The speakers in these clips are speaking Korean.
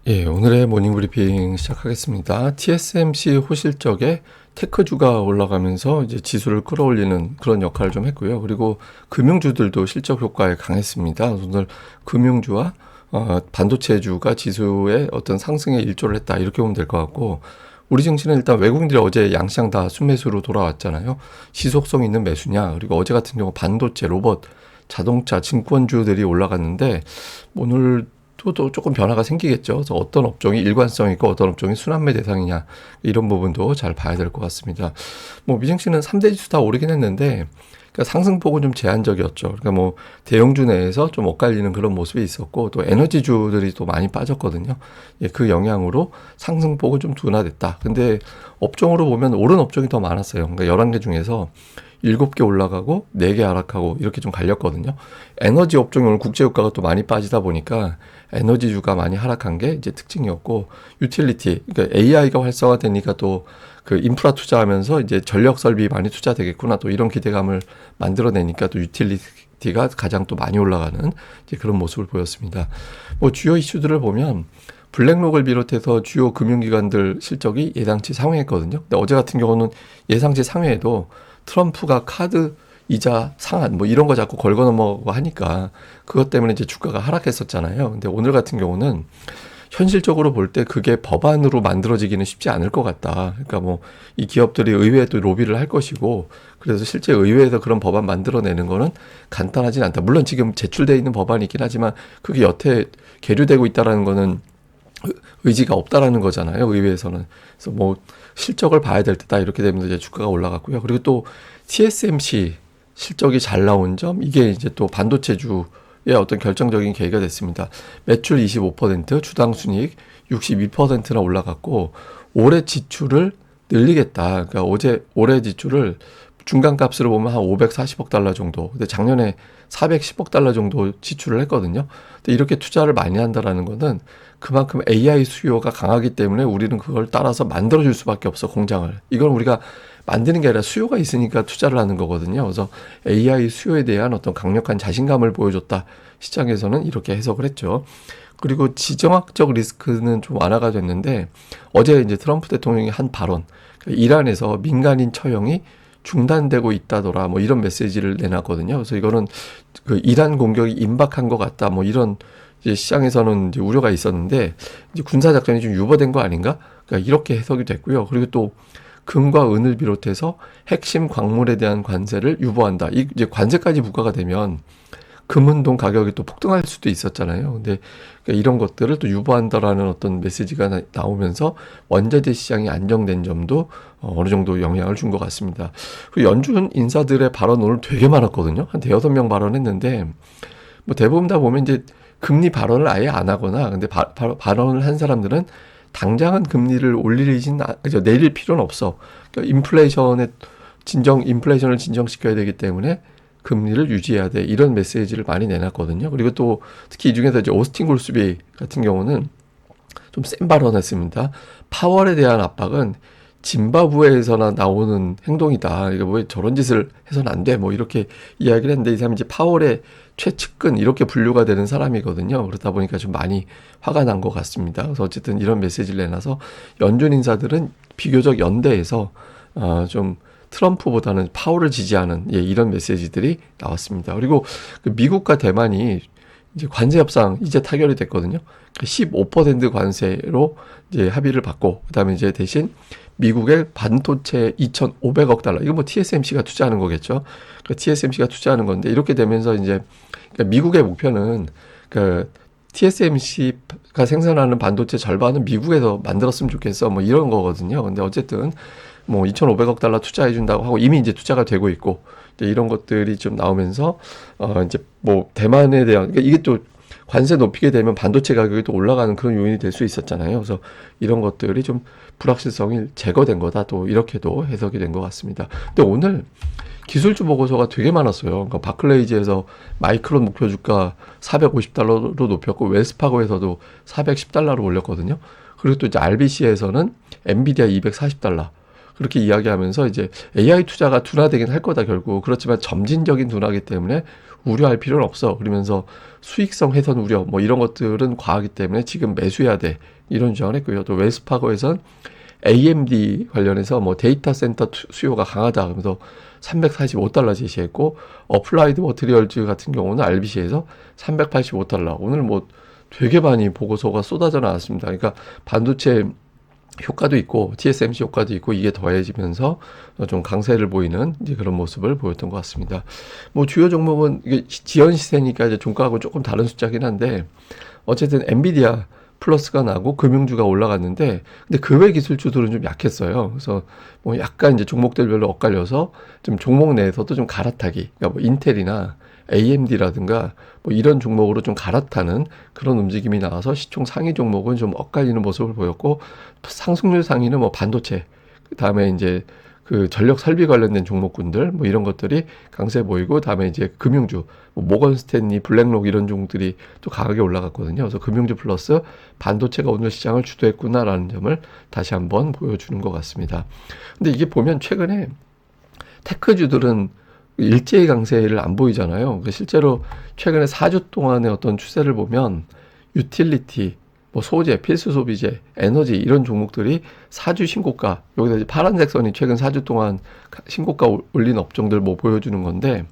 예, 오늘의 모닝 브리핑 시작하겠습니다. TSMC 호실적에 테크주가 올라가면서 이제 지수를 끌어올리는 그런 역할을 좀 했고요. 그리고 금융주들도 실적 효과에 강했습니다. 오늘 금융주와 반도체주가 지수의 어떤 상승에 일조를 했다. 이렇게 보면 될 것 같고, 우리 증시는 일단 외국인들이 어제 양시장 다 순매수로 돌아왔잖아요. 지속성 있는 매수냐, 그리고 어제 같은 경우 반도체, 로봇, 자동차, 증권주들이 올라갔는데, 오늘 또 조금 변화가 생기겠죠. 그래서 어떤 업종이 일관성 있고 어떤 업종이 순환매 대상이냐, 이런 부분도 잘 봐야 될 것 같습니다. 뭐 미증시는 3대 지수 다 오르긴 했는데, 그러니까 상승폭은 좀 제한적이었죠. 그러니까 뭐 대형주 내에서 좀 엇갈리는 그런 모습이 있었고, 또 에너지주들이 또 많이 빠졌거든요. 예, 그 영향으로 상승폭은 좀 둔화됐다. 근데 업종으로 보면 오른 업종이 더 많았어요. 그러니까 11개 중에서 7개 올라가고 4개 하락하고 이렇게 좀 갈렸거든요. 에너지 업종이 오늘 국제유가가 또 많이 빠지다 보니까 에너지주가 많이 하락한 게 이제 특징이었고, 유틸리티, 그러니까 AI가 활성화되니까 또 그 인프라 투자하면서 이제 전력 설비 많이 투자되겠구나, 또 이런 기대감을 만들어내니까 또 유틸리티가 가장 또 많이 올라가는 이제 그런 모습을 보였습니다. 뭐 주요 이슈들을 보면 블랙록을 비롯해서 주요 금융기관들 실적이 예상치 상회했거든요. 근데 어제 같은 경우는 예상치 상회에도 트럼프가 카드 이자 상한 뭐 이런 거 자꾸 걸고 넘어가고 하니까 그것 때문에 이제 주가가 하락했었잖아요. 근데 오늘 같은 경우는 현실적으로 볼 때 그게 법안으로 만들어지기는 쉽지 않을 것 같다. 그러니까 뭐 이 기업들이 의회에 또 로비를 할 것이고, 그래서 실제 의회에서 그런 법안 만들어내는 거는 간단하진 않다. 물론 지금 제출돼 있는 법안이긴 하지만 그게 여태 계류되고 있다라는 거는 의지가 없다라는 거잖아요, 의회에서는. 그래서 뭐 실적을 봐야 될 때다, 이렇게 되면 이제 주가가 올라갔고요. 그리고 또 TSMC 실적이 잘 나온 점, 이게 이제 또 반도체주의 어떤 결정적인 계기가 됐습니다. 매출 25%, 주당 순이익 62%나 올라갔고, 올해 지출을 늘리겠다. 그러니까 올해 지출을 중간값으로 보면 한 540억 달러 정도. 근데 작년에 410억 달러 정도 지출을 했거든요. 근데 이렇게 투자를 많이 한다라는 거는 그만큼 AI 수요가 강하기 때문에 우리는 그걸 따라서 만들어줄 수밖에 없어, 공장을. 이건 우리가 만드는 게 아니라 수요가 있으니까 투자를 하는 거거든요. 그래서 AI 수요에 대한 어떤 강력한 자신감을 보여줬다, 시장에서는 이렇게 해석을 했죠. 그리고 지정학적 리스크는 좀 완화가 됐는데, 어제 이제 트럼프 대통령이 한 발언, 이란에서 민간인 처형이 중단되고 있다더라, 뭐 이런 메시지를 내놨거든요. 그래서 이거는 그 이란 공격이 임박한 것 같다, 뭐 이런 이제 시장에서는 이제 우려가 있었는데, 이제 군사 작전이 좀 유보된 거 아닌가? 그러니까 이렇게 해석이 됐고요. 그리고 또 금과 은을 비롯해서 핵심 광물에 대한 관세를 유보한다. 이제 관세까지 부과가 되면 금은동 가격이 또 폭등할 수도 있었잖아요. 근데 그러니까 이런 것들을 또 유보한다라는 어떤 메시지가 나오면서 원자재 시장이 안정된 점도 어느 정도 영향을 준 것 같습니다. 그리고 연준 인사들의 발언 오늘 되게 많았거든요. 한 대여섯 명 발언했는데, 뭐 대부분 다 보면 이제 금리 발언을 아예 안 하거나, 근데 발언을 한 사람들은 당장은 금리를 내릴 필요는 없어. 그러니까 인플레이션을 진정시켜야 되기 때문에 금리를 유지해야 돼, 이런 메시지를 많이 내놨거든요. 그리고 또 특히 이 중에서 이제 오스틴 골스비 같은 경우는 좀 센 발언을 했습니다. 파월에 대한 압박은 짐바브웨에서나 나오는 행동이다. 이거 왜 저런 짓을 해서는 안 돼, 뭐 이렇게 이야기를 했는데, 이 사람이 이제 파월의 최측근 이렇게 분류가 되는 사람이거든요. 그러다 보니까 좀 많이 화가 난 것 같습니다. 그래서 어쨌든 이런 메시지를 내놔서 연준 인사들은 비교적 연대해서 좀 트럼프보다는 파월을 지지하는, 이런 메시지들이 나왔습니다. 그리고 그 미국과 대만이 이제 관세 협상 이제 타결이 됐거든요. 15% 관세로 이제 합의를 받고, 그다음에 이제 대신 미국의 반도체 2,500억 달러, 이거 뭐 TSMC가 투자하는 거겠죠. 그러니까 TSMC가 투자하는 건데, 이렇게 되면서 이제 그러니까 미국의 목표는 그 TSMC가 생산하는 반도체 절반은 미국에서 만들었으면 좋겠어, 뭐 이런 거거든요. 근데 어쨌든 뭐 2,500억 달러 투자해 준다고 하고 이미 이제 투자가 되고 있고, 이제 이런 것들이 좀 나오면서 이제 뭐 대만에 대한, 그러니까 이게 또 관세 높이게 되면 반도체 가격이 또 올라가는 그런 요인이 될 수 있었잖아요. 그래서 이런 것들이 좀 불확실성이 제거된 거다, 또 이렇게도 해석이 된 것 같습니다. 근데 오늘 기술주 보고서가 되게 많았어요. 그러니까 바클레이즈에서 마이크론 목표 주가 450달러로 높였고, 웰스파고에서도 410달러로 올렸거든요. 그리고 또 이제 RBC에서는 엔비디아 240달러, 그렇게 이야기하면서 이제 AI 투자가 둔화되긴 할 거다, 결국. 그렇지만 점진적인 둔화이기 때문에 우려할 필요는 없어. 그러면서 수익성 훼손 우려 뭐 이런 것들은 과하기 때문에 지금 매수해야 돼. 이런 주장을 했고요. 또 웰스파고에선 AMD 관련해서 뭐 데이터 센터 수요가 강하다. 그러면서 345달러 제시했고, 어플라이드 머티리얼즈 같은 경우는 RBC에서 385달러. 오늘 뭐 되게 많이 보고서가 쏟아져 나왔습니다. 그러니까 반도체 효과도 있고 TSMC 효과도 있고 이게 더해지면서 좀 강세를 보이는 이제 그런 모습을 보였던 것 같습니다. 뭐 주요 종목은 이게 지연 시세니까 이제 종가하고 조금 다른 숫자긴 한데 어쨌든 엔비디아 플러스가 나고 금융주가 올라갔는데 근데 그 외 기술주들은 좀 약했어요. 그래서 뭐 약간 이제 종목들별로 엇갈려서 좀 종목 내에서도 좀 갈아타기. 그러니까 뭐 인텔이나 AMD라든가 뭐 이런 종목으로 좀 갈아타는 그런 움직임이 나와서 시총 상위 종목은 좀 엇갈리는 모습을 보였고 상승률 상위는 뭐 반도체 그다음에 이제 그 전력 설비 관련된 종목군들 뭐 이런 것들이 강세 보이고 다음에 이제 금융주 뭐 모건 스탠리, 블랙록 이런 종들이 또 강하게 올라갔거든요. 그래서 금융주 플러스 반도체가 오늘 시장을 주도했구나라는 점을 다시 한번 보여주는 것 같습니다. 근데 이게 보면 최근에 테크주들은 일제히 강세를 안 보이잖아요. 실제로 최근에 4주 동안의 어떤 추세를 보면 유틸리티, 뭐 소재, 필수 소비재, 에너지 이런 종목들이 4주 신고가, 여기다 이제 파란색 선이 최근 4주 동안 신고가 올린 업종들 뭐 보여주는 건데,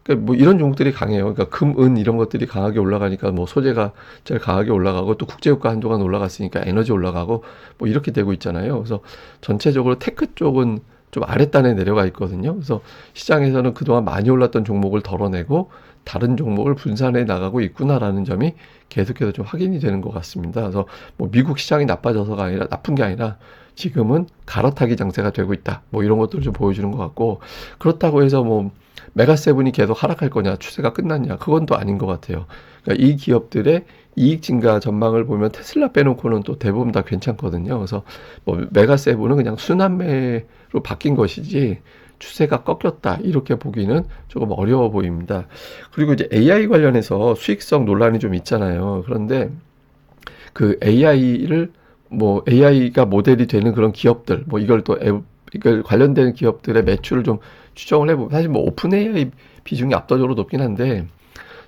그러니까 뭐 이런 종목들이 강해요. 그러니까 금, 은 이런 것들이 강하게 올라가니까 뭐 소재가 제일 강하게 올라가고 또 국제유가 한동안 올라갔으니까 에너지 올라가고 뭐 이렇게 되고 있잖아요. 그래서 전체적으로 테크 쪽은 좀 아랫단에 내려가 있거든요. 그래서 시장에서는 그동안 많이 올랐던 종목을 덜어내고 다른 종목을 분산해 나가고 있구나라는 점이 계속해서 좀 확인이 되는 것 같습니다. 그래서 뭐 미국 시장이 나빠져서가 아니라 나쁜 게 아니라 지금은 갈아타기 장세가 되고 있다. 뭐 이런 것들을 좀 보여주는 것 같고 그렇다고 해서 뭐 메가세븐이 계속 하락할 거냐 추세가 끝났냐 그건 또 아닌 것 같아요. 그러니까 이 기업들의 이익 증가 전망을 보면 테슬라 빼놓고는 또 대부분 다 괜찮거든요. 그래서 뭐 메가세븐은 그냥 순환매로 바뀐 것이지 추세가 꺾였다 이렇게 보기는 조금 어려워 보입니다. 그리고 이제 AI 관련해서 수익성 논란이 좀 있잖아요. 그런데 그 AI를 뭐 AI가 모델이 되는 그런 기업들 뭐 이걸 또 이걸 관련된 기업들의 매출을 좀 추정을 해보면 사실 뭐 오픈 AI 비중이 압도적으로 높긴 한데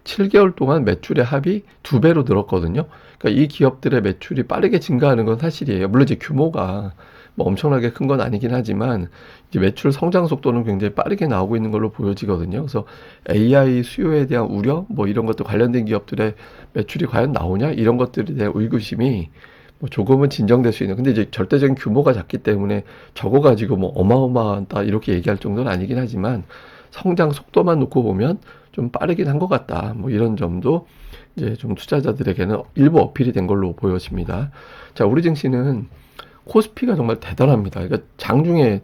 7개월 동안 매출의 합이 2배로 늘었거든요. 그러니까 이 기업들의 매출이 빠르게 증가하는 건 사실이에요. 물론 이제 규모가 뭐 엄청나게 큰 건 아니긴 하지만 이제 매출 성장 속도는 굉장히 빠르게 나오고 있는 걸로 보여지거든요. 그래서 AI 수요에 대한 우려 뭐 이런 것도 관련된 기업들의 매출이 과연 나오냐 이런 것들에 대한 의구심이 뭐 조금은 진정될 수 있는. 근데 이제 절대적인 규모가 작기 때문에 저거 가지고 뭐 어마어마하다 이렇게 얘기할 정도는 아니긴 하지만 성장 속도만 놓고 보면 좀 빠르긴 한 것 같다. 뭐 이런 점도 이제 좀 투자자들에게는 일부 어필이 된 걸로 보여집니다. 자, 우리 증시는 코스피가 정말 대단합니다. 그러니까 장중에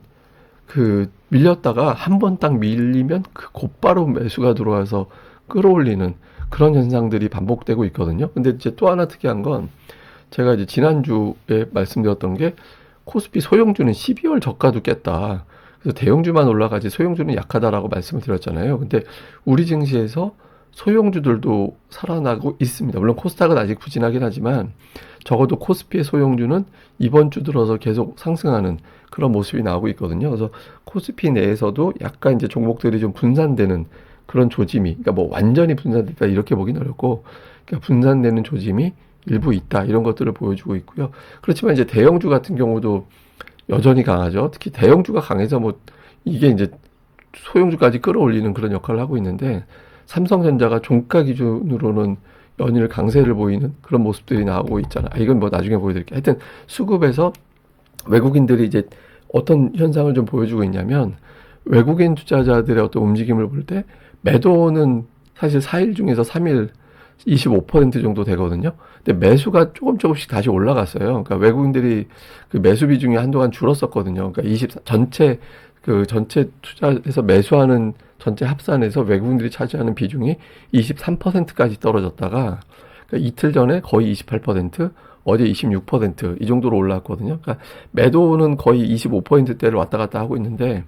그 밀렸다가 한 번 딱 밀리면 그 곧바로 매수가 들어와서 끌어올리는 그런 현상들이 반복되고 있거든요. 근데 이제 또 하나 특이한 건 제가 이제 지난주에 말씀드렸던 게 코스피 소형주는 12월 저가도 깼다. 그래서 대형주만 올라가지 소형주는 약하다라고 말씀을 드렸잖아요. 근데 우리 증시에서 소형주들도 살아나고 있습니다. 물론 코스닥은 아직 부진하긴 하지만 적어도 코스피의 소형주는 이번 주 들어서 계속 상승하는 그런 모습이 나오고 있거든요. 그래서 코스피 내에서도 약간 이제 종목들이 좀 분산되는 그런 조짐이, 그러니까 뭐 완전히 분산됐다 이렇게 보긴 어렵고, 그러니까 분산되는 조짐이 일부 있다 이런 것들을 보여주고 있고요. 그렇지만 이제 대형주 같은 경우도 여전히 강하죠. 특히 대형주가 강해서 뭐 이게 이제 소형주까지 끌어올리는 그런 역할을 하고 있는데 삼성전자가 종가 기준으로는 연일 강세를 보이는 그런 모습들이 나오고 있잖아요. 이건 뭐 나중에 보여드릴게요. 하여튼 수급에서 외국인들이 이제 어떤 현상을 좀 보여주고 있냐면 외국인 투자자들의 어떤 움직임을 볼 때 매도는 사실 4일 중에서 3일 25% 정도 되거든요. 근데 매수가 조금씩 다시 올라갔어요. 그러니까 외국인들이 그 매수 비중이 한동안 줄었었거든요. 그러니까 전체 투자해서 매수하는 전체 합산에서 외국인들이 차지하는 비중이 23%까지 떨어졌다가 그러니까 이틀 전에 거의 28%, 어제 26%이 정도로 올라왔거든요. 그러니까 매도는 거의 25%대를 왔다 갔다 하고 있는데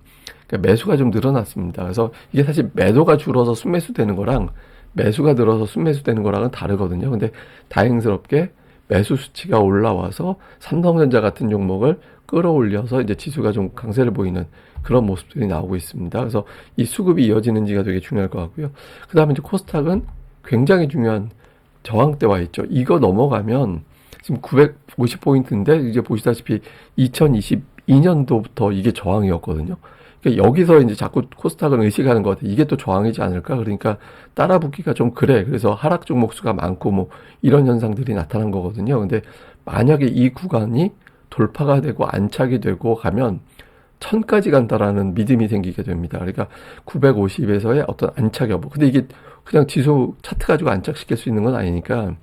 그러니까 매수가 좀 늘어났습니다. 그래서 이게 사실 매도가 줄어서 순매수 되는 거랑 매수가 늘어서 순매수 되는 거랑은 다르거든요. 근데 다행스럽게 매수 수치가 올라와서 삼성전자 같은 종목을 끌어올려서 이제 지수가 좀 강세를 보이는 그런 모습들이 나오고 있습니다. 그래서 이 수급이 이어지는지가 되게 중요할 것 같고요. 그 다음에 이제 코스닥은 굉장히 중요한 저항대 와 있죠. 이거 넘어가면 지금 950포인트인데 이제 보시다시피 2022년도부터 이게 저항이었거든요. 그러니까 여기서 이제 자꾸 코스닥은 의식하는 것 같아요. 이게 또 저항이지 않을까? 그러니까 따라붙기가 좀 그래. 그래서 하락 종목 수가 많고 뭐 이런 현상들이 나타난 거거든요. 근데 만약에 이 구간이 돌파가 되고 안착이 되고 가면 1000까지 간다라는 믿음이 생기게 됩니다. 그러니까 950에서의 어떤 안착 여부. 근데 이게 그냥 지수 차트 가지고 안착시킬 수 있는 건 아니니까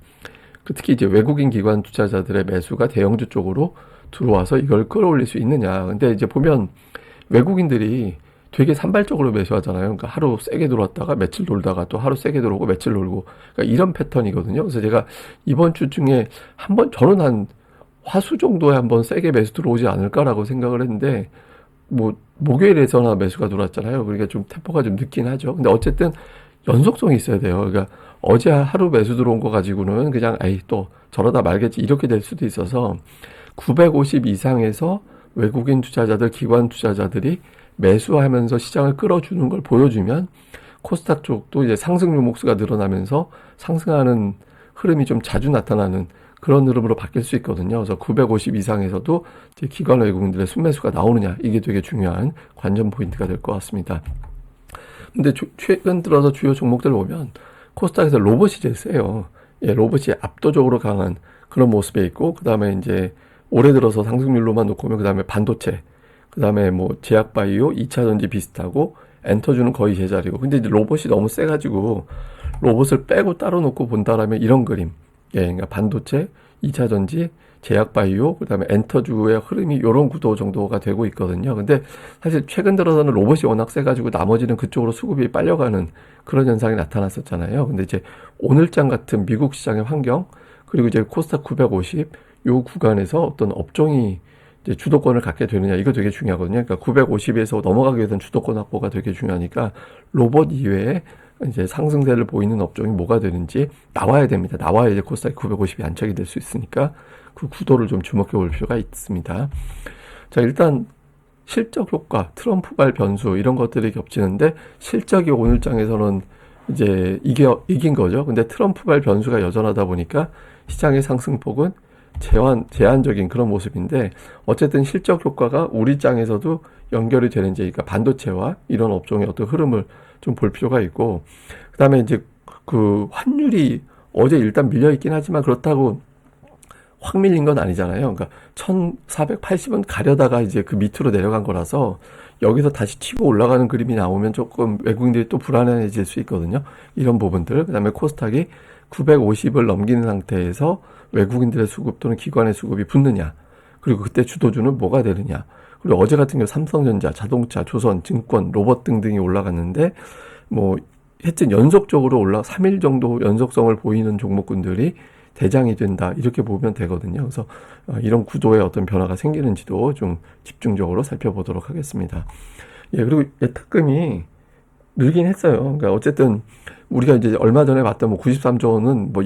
특히 이제 외국인 기관 투자자들의 매수가 대형주 쪽으로 들어와서 이걸 끌어올릴 수 있느냐. 근데 이제 보면 외국인들이 되게 산발적으로 매수하잖아요. 그러니까 하루 세게 들어왔다가 며칠 놀다가 또 하루 세게 들어오고 며칠 놀고. 그러니까 이런 패턴이거든요. 그래서 제가 이번 주 중에 저는 한 화수 정도에 한번 세게 매수 들어오지 않을까라고 생각을 했는데, 뭐, 목요일에서나 매수가 들어왔잖아요. 그러니까 좀 템포가 좀 늦긴 하죠. 근데 어쨌든 연속성이 있어야 돼요. 그러니까 어제 하루 매수 들어온 거 가지고는 그냥, 또 저러다 말겠지. 이렇게 될 수도 있어서 950 이상에서 외국인 투자자들, 기관 투자자들이 매수하면서 시장을 끌어주는 걸 보여주면 코스닥 쪽도 이제 상승 종목수가 늘어나면서 상승하는 흐름이 좀 자주 나타나는 그런 흐름으로 바뀔 수 있거든요. 그래서 950 이상에서도 이제 기관 외국인들의 순매수가 나오느냐, 이게 되게 중요한 관전 포인트가 될 것 같습니다. 근데 최근 들어서 주요 종목들 보면 코스닥에서 로봇이 제일 세요. 로봇이 압도적으로 강한 그런 모습에 있고, 그 다음에 이제 올해 들어서 상승률로만 놓고 보면 그 다음에 반도체, 그 다음에 뭐 제약바이오, 2차전지 비슷하고, 엔터주는 거의 제자리고. 근데 이제 로봇이 너무 세가지고 로봇을 빼고 따로 놓고 본다라면 이런 그림. 그러니까 반도체, 2차전지, 제약바이오, 그 다음에 엔터주의 흐름이 이런 구도 정도가 되고 있거든요. 근데 사실 최근 들어서는 로봇이 워낙 세가지고 나머지는 그쪽으로 수급이 빨려가는 그런 현상이 나타났었잖아요. 근데 이제 오늘장 같은 미국 시장의 환경, 그리고 이제 코스닥 950, 요 구간에서 어떤 업종이 이제 주도권을 갖게 되느냐, 이거 되게 중요하거든요. 그러니까 950에서 넘어가기 위해서는 주도권 확보가 되게 중요하니까 로봇 이외에 이제 상승세를 보이는 업종이 뭐가 되는지 나와야 됩니다. 나와야 이제 코스닥 950이 안착이 될 수 있으니까 그 구도를 좀 주목해 볼 필요가 있습니다. 자, 일단 실적 효과, 트럼프발 변수 이런 것들이 겹치는데 실적이 오늘장에서는 이제 이긴 거죠. 근데 트럼프발 변수가 여전하다 보니까 시장의 상승폭은 제한적인 그런 모습인데, 어쨌든 실적 효과가 우리 장에서도 연결이 되는지, 그러니까 반도체와 이런 업종의 어떤 흐름을 좀 볼 필요가 있고, 그 다음에 이제 그 환율이 어제 일단 밀려 있긴 하지만 그렇다고 확 밀린 건 아니잖아요. 그러니까 1480원 가려다가 이제 그 밑으로 내려간 거라서 여기서 다시 튀고 올라가는 그림이 나오면 조금 외국인들이 또 불안해질 수 있거든요. 이런 부분들. 그 다음에 코스닥이 950을 넘기는 상태에서 외국인들의 수급 또는 기관의 수급이 붙느냐, 그리고 그때 주도주는 뭐가 되느냐. 그리고 어제 같은 경우 삼성전자, 자동차, 조선, 증권, 로봇 등등이 올라갔는데, 뭐 하여튼 연속적으로 3일 정도 연속성을 보이는 종목군들이 대장이 된다, 이렇게 보면 되거든요. 그래서 이런 구도에 어떤 변화가 생기는지도 좀 집중적으로 살펴보도록 하겠습니다. 그리고 예탁금이 늘긴 했어요. 그러니까 어쨌든 우리가 이제 얼마 전에 봤던 뭐 93조 원은 뭐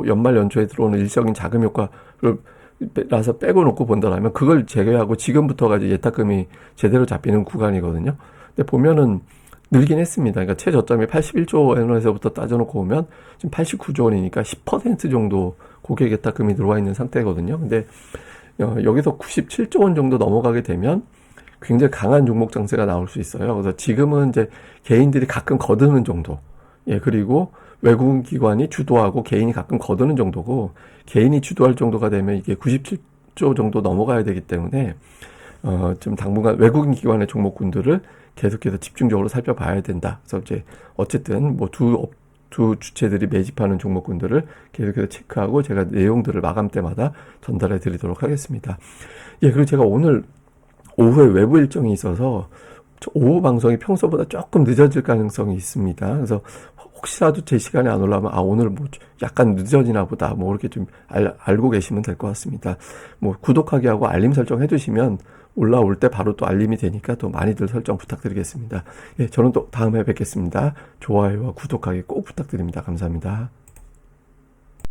연말 연초에 들어오는 일시적인 자금 효과를 라서 빼고 놓고 본다라면 그걸 제외하고 지금부터가 이제 예탁금이 제대로 잡히는 구간이거든요. 근데 보면은 늘긴 했습니다. 그러니까 최저점이 81조 원에서부터 따져놓고 보면 지금 89조 원이니까 10% 정도 고객 예탁금이 들어와 있는 상태거든요. 근데 여기서 97조 원 정도 넘어가게 되면 굉장히 강한 종목 장세가 나올 수 있어요. 그래서 지금은 이제 개인들이 가끔 거두는 정도, 그리고 외국인 기관이 주도하고 개인이 가끔 거두는 정도고, 개인이 주도할 정도가 되면 이게 97조 정도 넘어가야 되기 때문에 좀 당분간 외국인 기관의 종목군들을 계속해서 집중적으로 살펴봐야 된다. 그래서 이제 어쨌든 뭐 두 주체들이 매집하는 종목군들을 계속해서 체크하고 제가 내용들을 마감 때마다 전달해 드리도록 하겠습니다. 그리고 제가 오늘 오후에 외부 일정이 있어서 오후 방송이 평소보다 조금 늦어질 가능성이 있습니다. 그래서 혹시라도 제 시간에 안 올라오면 오늘 뭐 약간 늦어지나 보다, 뭐 이렇게 좀 알고 계시면 될 것 같습니다. 뭐 구독하기 하고 알림 설정 해주시면 올라올 때 바로 또 알림이 되니까 또 많이들 설정 부탁드리겠습니다. 저는 또 다음에 뵙겠습니다. 좋아요와 구독하기 꼭 부탁드립니다. 감사합니다.